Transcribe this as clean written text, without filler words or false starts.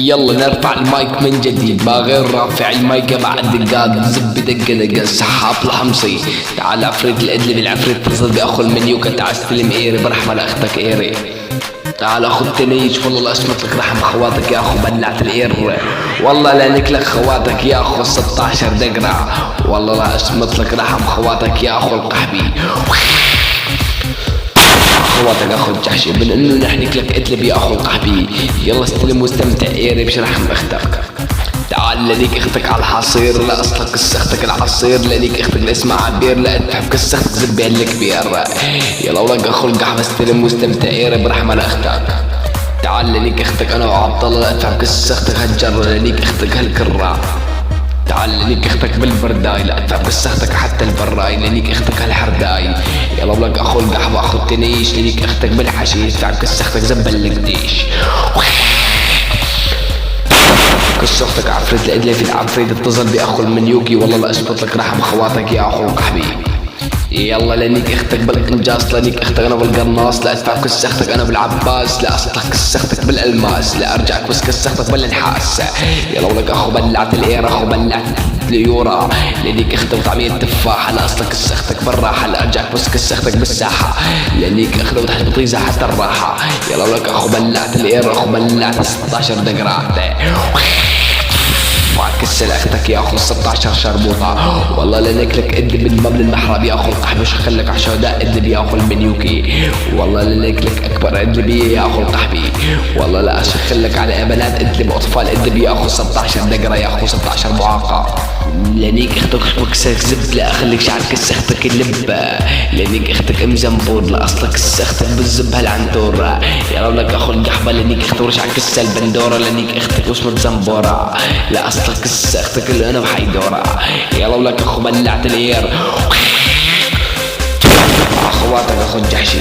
يلا نرفع المايك من جديد، ما غير رافع المايك بعد دقات زب دقة سحاب الحمصي. تعال عفريت الادلي بالعفريت تصل باخو المنيوكة، تعال استلم ايري برحمة لاختك ايري. تعال اخو التنيش والله لا اشمت لك رحم خواتك يا اخو بلعت الاير، والله لا نكلك خواتك يا اخو 16 دقرة، والله لا اشمت لك رحم خواتك يا اخو القحبي خواتك اخو الجحشي من انه نحنك لك ادلب يا اخو القحبي. يلا استلم واستمتع ايري بشرحم اختك. تعال لنيك اختك على الحصير، لا اصلك كسختك العصير، لنيك اختك لا اسمها عبير، لا تحب كسختك زبي الكبير. يلا ولك اخو القحبة استلم واستمتع ايري برحمة لاختك. تعال لنيك اختك انا وعبد الله، لا تحب كسختك هالجر، لنيك اختك هالكرة. تعال لنيك اختك بالبرداي، لا اتعب كسختك حتى البراي، لنيك اختك هالحرداي. يلا ولك اخو القحبة اخو التنيش، لنيك اختك بالحشيش، تعب كسختك زب القديش. كس اختك عفريت الادلي في العفريت اتصل باخو المنيوكي، والله لا اشبط لك رحم خواتك يا اخو القحبي. يلا لنيك اختك بالانجاص، لنيك اختك انا بالقرناص، لا ادفع كسختك انا بالعباس، لا اصلح كسختك بالالماس، لا ارجعك بس كسختك بالنحاس. يلا ولك اخو بلعت الاير اخو بلعت اليورا، لنيك اختك وطعمية تفاحة، لا اصلك كسختك بالراحة، لا ارجعك بس كسختك بالساحة، لنيك اختك وتحت بطيزة حتى الراحة. يلا ولك اخو بلعت الاير اخو بلعت 16 دقرات، كسل اختك يا اخو 16 شربوطة، والله لنك لك ادلب بالمبل المحراب يا اخو القحبي، شخلك عشوداء ادلب يا اخو المنيوكي، والله لنك لك اكبر ادلبية يا اخو القحبي، والله لا اشخلك على بنات ادلب اطفال ادلب يا اخو 16 دقرة يا اخو 16 معاقة. لنيك اختك كسك زب، لا اخليك شعر كسختك اللب، لنيك اختك ام زنبور، لا اصلك كسختك بالزب هالعنتور. يا لك اخو القحبة لنيك اختك ورش على كسة البندورة، لنيك اختك وشمت زنبورة، لا اصلك كسختك اللي انا وحيدورة. يلا ولك اخو بلعت الاير اخواتك اخو الجحشي.